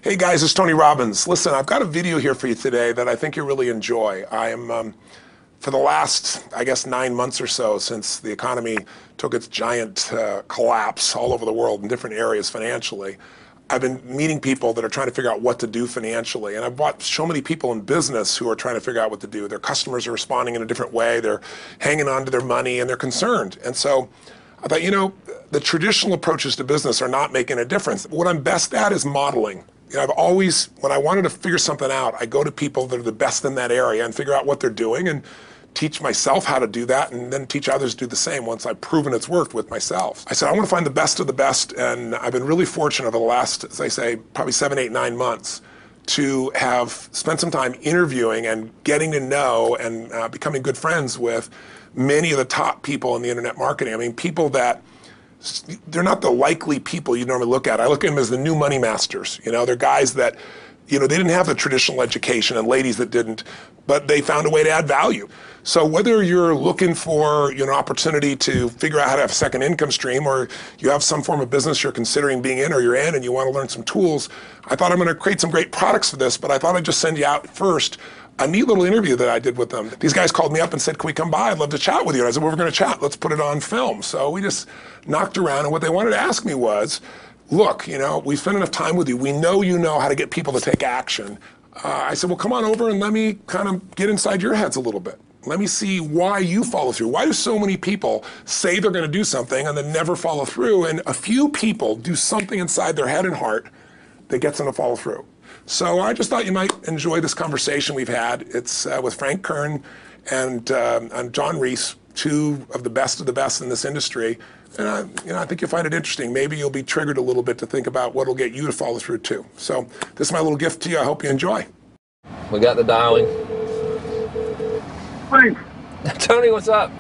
Hey guys, it's Tony Robbins. Listen, I've got a video here for you today that I think you'll really enjoy. I am, for the last, I guess, 9 months or so since the economy took its giant collapse all over the world in different areas financially, I've been meeting people that are trying to figure out what to do financially. And I've watched so many people in business who are trying to figure out what to do. Their customers are responding in a different way. They're hanging on to their money and they're concerned. And so I thought, you know, the traditional approaches to business are not making a difference. What I'm best at is modeling. You know, I've always, when I wanted to figure something out, I go to people that are the best in that area and figure out what they're doing and teach myself how to do that and then teach others to do the same once I've proven it's worked with myself. I said, I want to find the best of the best, and I've been really fortunate over the last, as I say, probably 7, 8, 9 months to have spent some time interviewing and getting to know and becoming good friends with many of the top people in the internet marketing. I mean, people that they're not the likely people you normally look at. I look at them as the new money masters. You know, they're guys that, you know, they didn't have the traditional education and ladies that didn't, but they found a way to add value. So whether you're looking for, you know, opportunity to figure out how to have a second income stream, or you have some form of business you're considering being in or you're in and you want to learn some tools, I thought I'm going to create some great products for this, but I thought I'd just send you out first a neat little interview that I did with them. These guys called me up and said, can we come by? I'd love to chat with you. And I said, well, we're going to chat. Let's put it on film. So we just knocked around, and what they wanted to ask me was, look, you know, we spent enough time with you. We know you know how to get people to take action. I said, well, come on over and let me kind of get inside your heads a little bit. Let me see why you follow through. Why do so many people say they're going to do something and then never follow through? And a few people do something inside their head and heart that gets them to follow through. So I just thought you might enjoy this conversation we've had. It's with Frank Kern and John Reese, two of the best in this industry. And you know, I think you'll find it interesting. Maybe you'll be triggered a little bit to think about what will get you to follow through too. So this is my little gift to you. I hope you enjoy. We got the dialing. Thanks. Tony, what's up?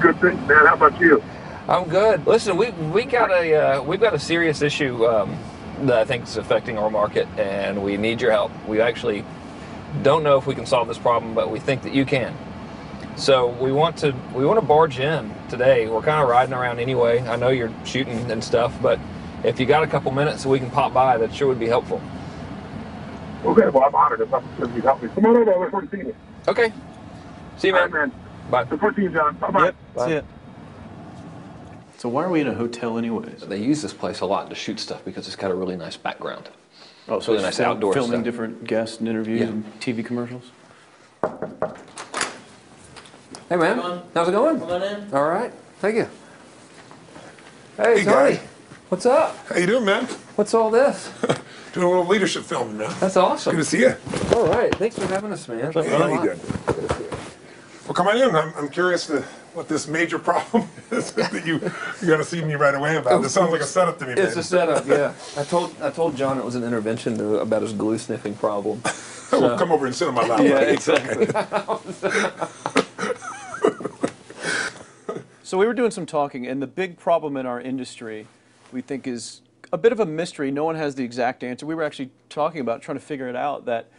Good thing, man. How about you? I'm good. Listen, we've got a serious issue that I think is affecting our market, and we need your help. We actually don't know if we can solve this problem, but we think that you can. So we want to barge in today. We're kind of riding around anyway. I know you're shooting and stuff, but if you got a couple minutes so we can pop by, that sure would be helpful. Okay, well, I'm honored if you help me. Come on over. I look forward to seeing you. Okay. See you, man. All right, man. Bye. Look forward to seeing you, John. Bye-bye. Yep, that's it. So why are we in a hotel anyways? They use this place a lot to shoot stuff because it's got a really nice background. Oh, so really nice outdoor filming stuff. Different guests and interviews and TV commercials? Hey, man. How's it going? Come on in. All right. Thank you. Hey, Tony. guy. What's up? How you doing, man? What's all this? Doing a little leadership filming, man. That's awesome. Good to see you. All right. Thanks for having us, man. Yeah, you did. Well, come on in. I'm curious to what this major problem is that you're going to see me right away about. This sounds like a setup to me, man. It's a setup, yeah. I told John it was an intervention about his glue sniffing problem. Well, come over and sit on my lap. Yeah, right? exactly. So we were doing some talking, and the big problem in our industry, we think, is a bit of a mystery. No one has the exact answer. We were actually talking about trying to figure it out, that,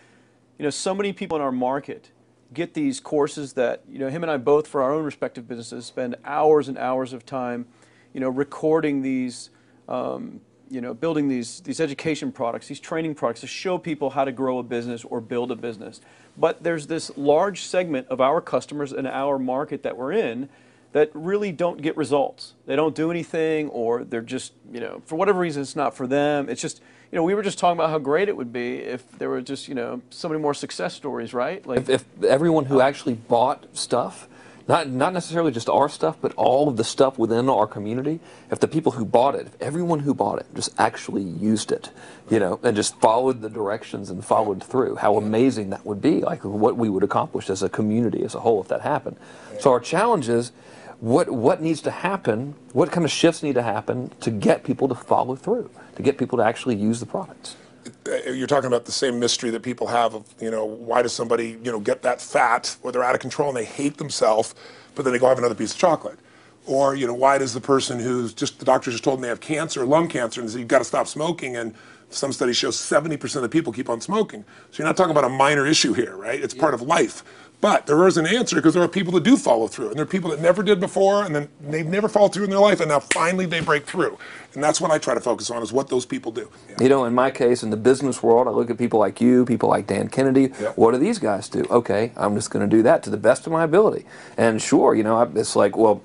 you know, so many people in our market get these courses that, you know, him and I both, for our own respective businesses, spend hours and hours of time, you know, recording these, you know, building these education products, these training products to show people how to grow a business or build a business. But there's this large segment of our customers in our market that we're in that really don't get results. They don't do anything, or they're just, you know, for whatever reason, it's not for them. It's just, you know, we were just talking about how great it would be if there were just, you know, so many more success stories, right? Like If everyone who actually bought stuff, not necessarily just our stuff, but all of the stuff within our community, if the people who bought it, if everyone who bought it just actually used it, you know, and just followed the directions and followed through, how amazing that would be, like what we would accomplish as a community as a whole if that happened. So our challenge is, what needs to happen, what kind of shifts need to happen to get people to follow through, to get people to actually use the products? You're talking about the same mystery that people have of, you know, why does somebody, you know, get that fat where they're out of control and they hate themselves, but then they go have another piece of chocolate? Or, you know, why does the person who's just, the doctor just told them they have cancer, lung cancer, and said, you've got to stop smoking, and some studies show 70% of the people keep on smoking. So you're not talking about a minor issue here, right? It's part of life. But there is an answer because there are people that do follow through, and there are people that never did before, and then they've never followed through in their life, and now finally they break through. And that's what I try to focus on, is what those people do. Yeah. You know, in my case, in the business world, I look at people like you, people like Dan Kennedy. Yeah. What do these guys do? Okay, I'm just going to do that to the best of my ability. And sure, you know, it's like, well,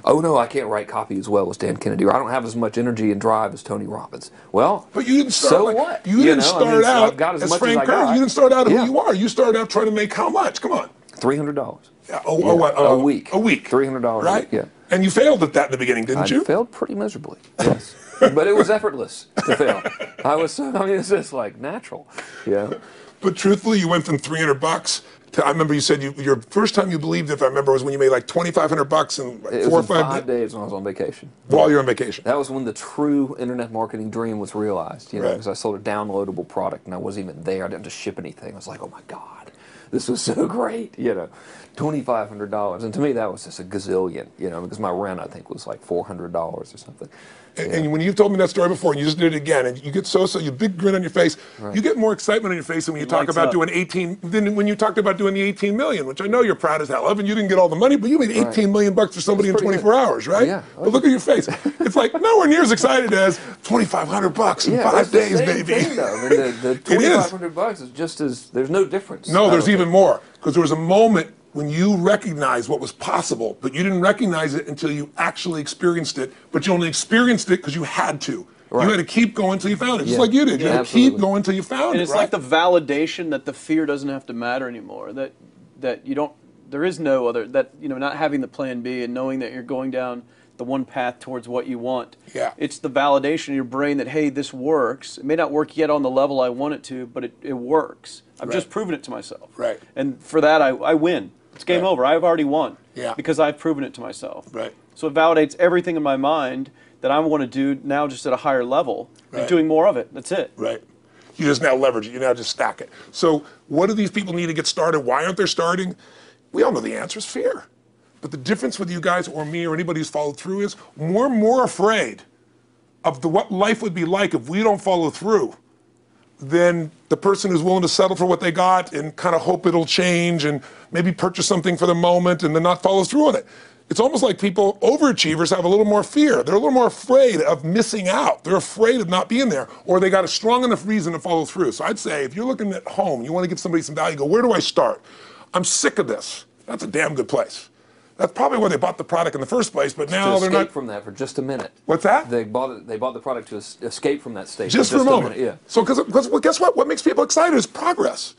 oh no, I can't write copy as well as Dan Kennedy, or I don't have as much energy and drive as Tony Robbins. Well, but you didn't start. So like, what? You didn't know, start so out I've got as much Frank as I Kern. got. You didn't start out Yeah. who you are. You started out trying to make how much? Come on. $300. Yeah, A week. A week. $300 right? a week, yeah. And you failed at that in the beginning, didn't you? I failed pretty miserably, yes. But it was effortless to fail. I mean, it's just like natural, yeah. But truthfully, you went from $300 to, I remember you said your first time you believed, if I remember, was when you made like $2,500 in like It 4 or was 5 5 days when I was on vacation. While you're on vacation. That was when the true internet marketing dream was realized, you know, Right. because I sold a downloadable product and I wasn't even there. I didn't have to ship anything. I was like, oh my God, this was so great, you know, $2,500. And to me, that was just a gazillion, you know, because my rent, I think, was like $400 or something. And when you've told me that story before, and you just did it again, and you get you big grin on your face. Right. You get more excitement on your face than when you talk lights about up. doing 18. Than when you talked about doing the 18 million, which I know you're proud as hell of, and you didn't get all the money, but you made 18 million bucks for somebody in That's pretty 24 good. hours, right? Yeah. But look at your face. It's like nowhere near as excited as $2,500 in 5 days, it's the same baby. thing, though. I mean, the It is. $2,500 is just as, there's no difference. No, I there's don't even think. more. Because there was a moment when you recognized what was possible, but you didn't recognize it until you actually experienced it, but you only experienced it because you had to. Right. You had to keep going until you found it, just Yeah. like you did. You Yeah, had to keep absolutely. going until you found And it, it's right? like the validation that the fear doesn't have to matter anymore. That you don't. There is no other. That, you know, not having the plan B and knowing that you're going down the one path towards what you want. Yeah. It's the validation in your brain that, hey, this works. It may not work yet on the level I want it to, but it works. I've just proven it to myself. Right. And for that, I win. It's game Right. over. I've already won. Yeah. Because I've proven it to myself. Right. So it validates everything in my mind that I want to do now, just at a higher level, Right. and doing more of it. That's it. Right. You just now leverage it. You now just stack it. So what do these people need to get started? Why aren't they starting? We all know the answer is fear. But the difference with you guys or me or anybody who's followed through is we're more afraid of what life would be like if we don't follow through than the person who's willing to settle for what they got and kind of hope it'll change and maybe purchase something for the moment and then not follow through on it. It's almost like people, overachievers, have a little more fear. They're a little more afraid of missing out. They're afraid of not being there, or they got a strong enough reason to follow through. So I'd say if you're looking at home, you want to give somebody some value, go, where do I start? I'm sick of this. That's a damn good place. That's probably where they bought the product in the first place, but now To they're escape not. from that for just a minute. What's that? They bought the product to escape from that state. Just for a moment. minute, yeah. So, because well, guess what? What makes people excited is progress.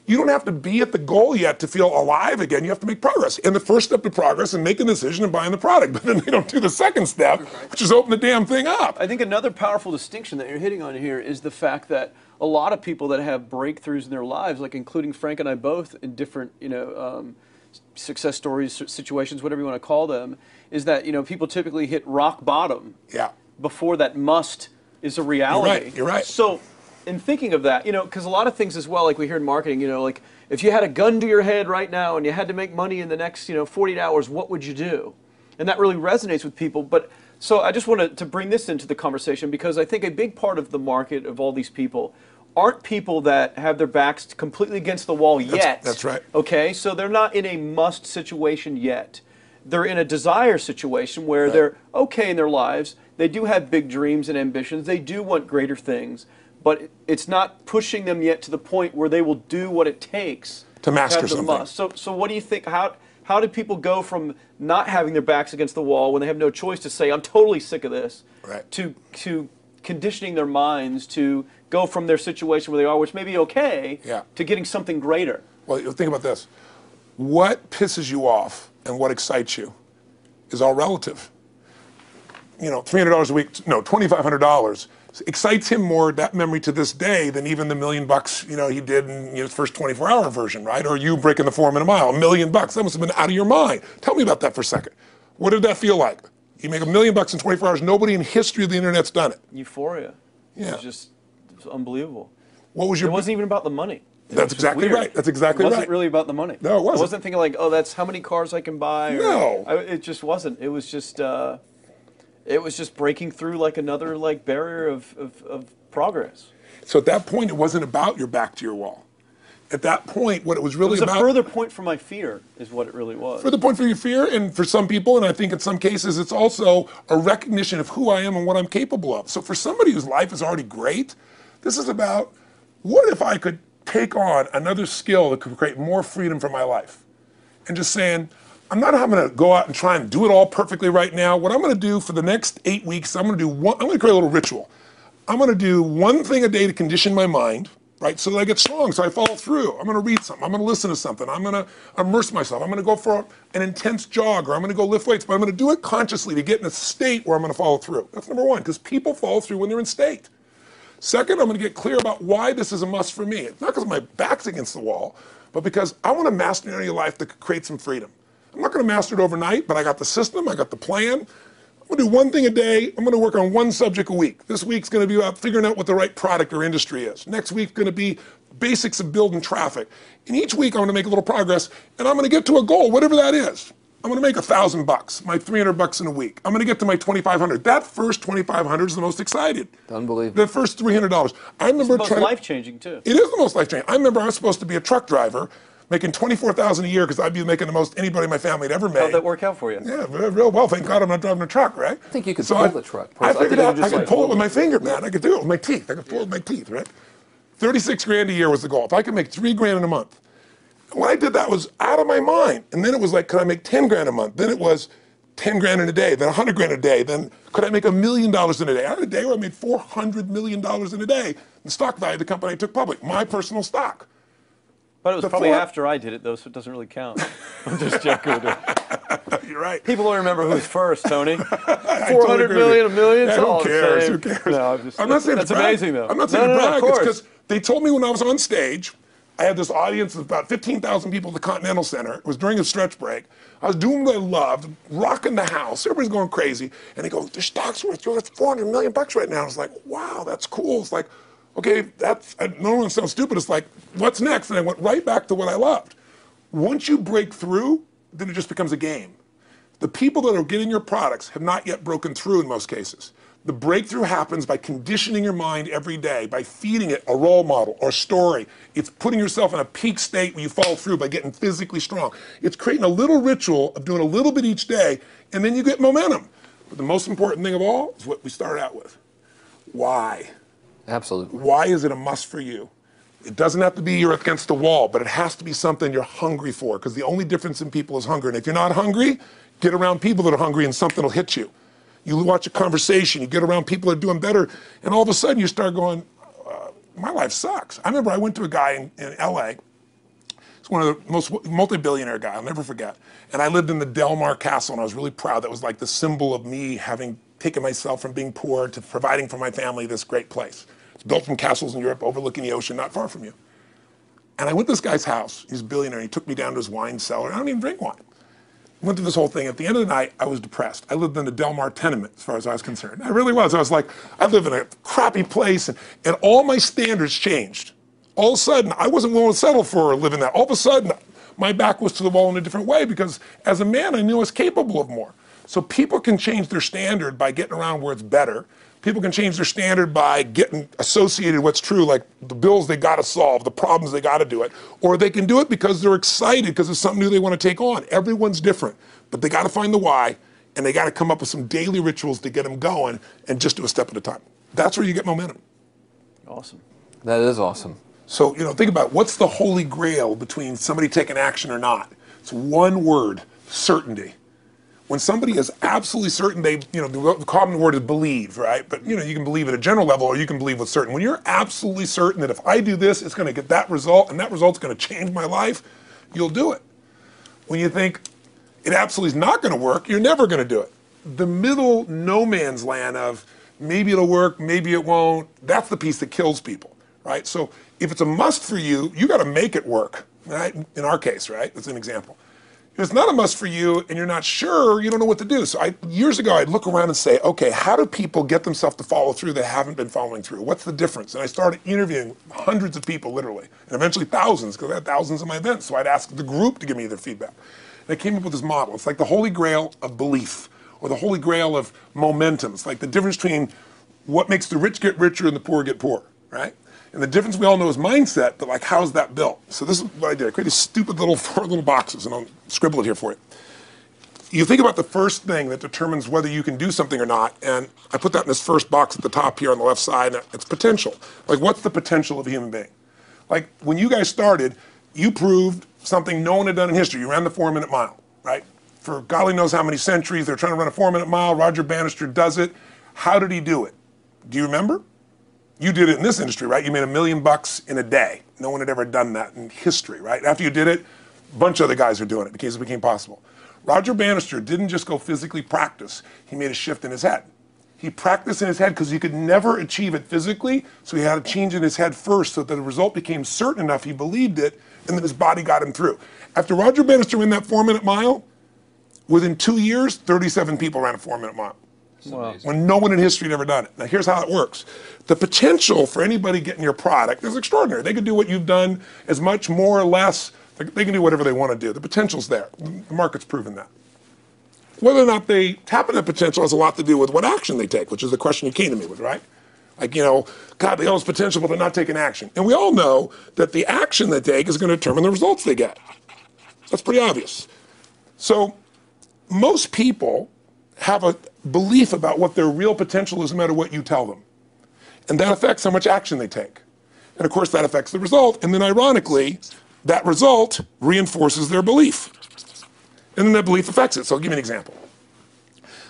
You don't have to be at the goal yet to feel alive again. You have to make progress. And the first step to progress is making a decision and buying the product. But then they don't do the second step, which is open the damn thing up. I think another powerful distinction that you're hitting on here is the fact that a lot of people that have breakthroughs in their lives, like including Frank and I both in different, success stories, situations, whatever you want to call them, is that, people typically hit rock bottom Yeah. before that must is a reality. You're right. So in thinking of that, because a lot of things as well, like we hear in marketing, like if you had a gun to your head right now and you had to make money in the next, 48 hours, what would you do? And that really resonates with people. But so I just wanted to bring this into the conversation because I think a big part of the market of all these people aren't people that have their backs completely against the wall yet. That's right. Okay, so they're not in a must situation yet. They're in a desire situation where they're okay in their lives. They do have big dreams and ambitions. They do want greater things, but it's not pushing them yet to the point where they will do what it takes To master have the something. must. So what do you think? How do people go from not having their backs against the wall when they have no choice to say, I'm totally sick of this, Right. to conditioning their minds to go from their situation where they are, which may be okay, to getting something greater? Well, think about this. What pisses you off and what excites you is all relative. $300 a week, no, $2,500 excites him more, that memory to this day, than even the $1 million, he did in his first 24-hour version, right? Or you breaking the 4 minute mile, $1 million. That must have been out of your mind. Tell me about that for a second. What did that feel like? You make $1 million in 24 hours. Nobody in history of the internet's done it. Euphoria. Yeah. It was unbelievable. What was your? It wasn't even about the money. That's exactly right. That's exactly right. It right. wasn't really about the money. No, it wasn't. I wasn't thinking like, oh, that's how many cars I can buy. No. It just wasn't. It was just breaking through like another barrier of progress. So at that point, it wasn't about your back to your wall. At that point, what it was really It was about... a further point for my fear, is what it really was. Further point for your fear, and for some people, and I think in some cases, it's also a recognition of who I am and what I'm capable of. So for somebody whose life is already great, this is about, what if I could take on another skill that could create more freedom for my life? And just saying, I'm not going to go out and try and do it all perfectly right now. What I'm going to do for the next 8 weeks, I'm going to create a little ritual. I'm going to do one thing a day to condition my mind, right, so that I get strong, so I follow through. I'm going to read something. I'm going to listen to something. I'm going to immerse myself. I'm going to go for an intense jog, or I'm going to go lift weights, but I'm going to do it consciously to get in a state where I'm going to follow through. That's number one, because people follow through when they're in state. Second, I'm going to get clear about why this is a must for me. It's not because my back's against the wall, but because I want to master an area of life that could create some freedom. I'm not going to master it overnight, but I got the system, I got the plan. I'm going to do one thing a day. I'm going to work on one subject a week. This week's going to be about figuring out what the right product or industry is. Next week's going to be basics of building traffic. And each week I'm going to make a little progress, and I'm going to get to a goal, whatever that is. I'm going to make $1,000, my $300 in a week. I'm going to get to my $2,500. That first $2,500 is the most excited. Unbelievable. The first $300. I remember It's the most life-changing, too. It is the most life-changing. I remember I was supposed to be a truck driver, making $24,000 a year because I'd be making the most anybody in my family had ever made. How'd that work out for you? Yeah, real well. Thank God I'm not driving a truck, right? I think you could pull the truck. I figured out I could pull it with my finger, man. I could do it with my teeth. I could pull it with my teeth, right? 36 grand a year was the goal. If I could make 3 grand in a month. When I did that, I was out of my mind. And then it was like, could I make 10 grand a month? Then it was 10 grand in a day, then 100 grand a day. Then could I make $1 million in a day? I had a day where I made $400 million in a day. The stock value of the company I took public, my personal stock. But it was probably after I did it, though, so it doesn't really count. I'm just joking. You're right. People don't remember who's first, Tony. 400 million, $1 million. Yeah, who cares? Who cares? No, I'm not saying that's to brag. amazing, though. I'm not saying to brag. Of course. It's because they told me when I was on stage, I had this audience of about 15,000 people at the Continental Center. It was during a stretch break. I was doing what I loved, rocking the house. Everybody's going crazy. And they go, the stock's worth $400 million right now. I was like, wow, that's cool. It's like, okay, no one sounds stupid. It's like, what's next? And I went right back to what I loved. Once you break through, then it just becomes a game. The people that are getting your products have not yet broken through in most cases. The breakthrough happens by conditioning your mind every day, by feeding it a role model or story. It's putting yourself in a peak state where you follow through by getting physically strong. It's creating a little ritual of doing a little bit each day, and then you get momentum. But the most important thing of all is what we started out with. Why? Absolutely. Why is it a must for you? It doesn't have to be you're against the wall, but it has to be something you're hungry for, because the only difference in people is hunger. And if you're not hungry, get around people that are hungry and something will hit you. You watch a conversation, you get around people that are doing better, and all of a sudden you start going, my life sucks. I remember I went to a guy in LA. He's one of the most multi-billionaire guy, I'll never forget. And I lived in the Del Mar Castle, and I was really proud. That was like the symbol of me having taken myself from being poor to providing for my family this great place. It's built from castles in Europe overlooking the ocean, not far from you. And I went to this guy's house. He's a billionaire. He took me down to his wine cellar. I don't even drink wine. Went through this whole thing. At the end of the night, I was depressed. I lived in a Del Mar tenement, as far as I was concerned. I really was. I was like, I live in a crappy place, and all my standards changed. All of a sudden, I wasn't willing to settle for living that. All of a sudden, my back was to the wall in a different way, because as a man, I knew I was capable of more. So people can change their standard by getting around where it's better. People can change their standard by getting associated with what's true, like the bills they got to solve, the problems they got to do it. Or they can do it because they're excited because it's something new they want to take on. Everyone's different, but they got to find the why, and they got to come up with some daily rituals to get them going, and just do a step at a time. That's where you get momentum. Awesome. That is awesome. So, think about what's the holy grail between somebody taking action or not. It's one word: certainty. When somebody is absolutely certain, the common word is believe, right? But you can believe at a general level, or you can believe with certain. When you're absolutely certain that if I do this, it's going to get that result, and that result's going to change my life, you'll do it. When you think it absolutely is not going to work, you're never going to do it. The middle no man's land of maybe it'll work, maybe it won't, that's the piece that kills people, right? So if it's a must for you, you got to make it work, right? In our case, right? That's an example. If it's not a must for you and you're not sure, you don't know what to do. So years ago, I'd look around and say, okay, how do people get themselves to follow through that haven't been following through? What's the difference? And I started interviewing hundreds of people, literally, and eventually thousands, because I had thousands of my events. So I'd ask the group to give me their feedback. And I came up with this model. It's like the holy grail of belief, or the holy grail of momentum. It's like the difference between what makes the rich get richer and the poor get poorer. right? And the difference we all know is mindset, but like, how's that built? So this is what I did. I created these stupid little 4 little boxes, and I'll scribble it here for you. You think about the first thing that determines whether you can do something or not, and I put that in this first box at the top here on the left side, and it's potential. Like, what's the potential of a human being? Like, when you guys started, you proved something no one had done in history. You ran the 4-minute mile, right? For golly knows how many centuries, they're trying to run a 4-minute mile. Roger Bannister does it. How did he do it? Do you remember? You did it in this industry, right? You made $1 million in a day. No one had ever done that in history, right? After you did it, a bunch of other guys are doing it because it became possible. Roger Bannister didn't just go physically practice. He made a shift in his head. He practiced in his head because he could never achieve it physically, so he had to change in his head first so that the result became certain enough he believed it, and then his body got him through. After Roger Bannister ran that 4-minute mile, within 2 years, 37 people ran a 4-minute mile. Wow. When no one in history had ever done it. Now here's how it works. The potential for anybody getting your product is extraordinary. They could do what you've done as much, more or less. They can do whatever they want to do. The potential's there. The market's proven that. Whether or not they tap into that potential has a lot to do with what action they take, which is the question you came to me with, right? Like, God, they all have potential, but they're not taking action. And we all know that the action they take is going to determine the results they get. That's pretty obvious. So most people have a belief about what their real potential is no matter what you tell them. And that affects how much action they take. And of course, that affects the result. And then ironically, that result reinforces their belief. And then that belief affects it. So I'll give you an example.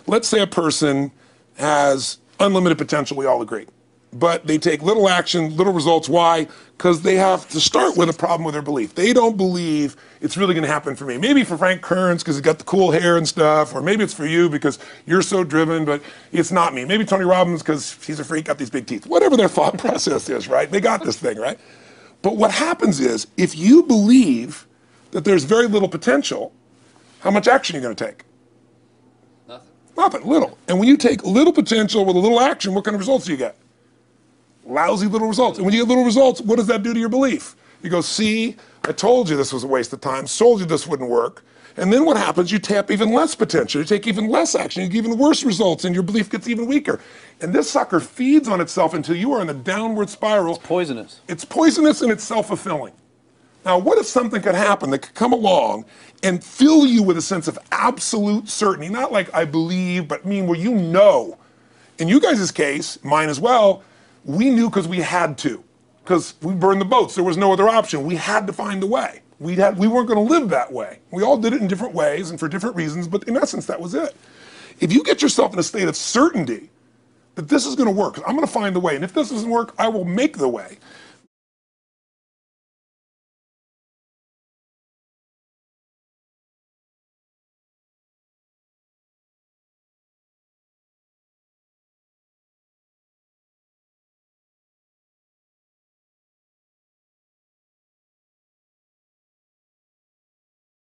Let's say a person has unlimited potential, we all agree. But they take little action, little results. Why? Because they have to start with a problem with their belief. They don't believe it's really going to happen for me. Maybe for Frank Kern's because he's got the cool hair and stuff, or maybe it's for you because you're so driven, but it's not me. Maybe Tony Robbins because he's a freak, got these big teeth. Whatever their thought process is, right? They got this thing, right? But what happens is, if you believe that there's very little potential, how much action are you going to take? Nothing, little. And when you take little potential with a little action, what kind of results do you get? Lousy little results. And when you get little results, what does that do to your belief? You go, see, I told you this was a waste of time, told you this wouldn't work. And then what happens? You tap even less potential, you take even less action, you get even worse results, and your belief gets even weaker. And this sucker feeds on itself until you are in a downward spiral. It's poisonous. It's poisonous and it's self-fulfilling. Now, what if something could happen that could come along and fill you with a sense of absolute certainty? Not like I believe, but mean where you know. In you guys' case, mine as well, we knew because we had to. Because we burned the boats. There was no other option. We had to find a way. We weren't going to live that way. We all did it in different ways and for different reasons, but in essence, that was it. If you get yourself in a state of certainty that this is going to work, I'm going to find the way, and if this doesn't work, I will make the way,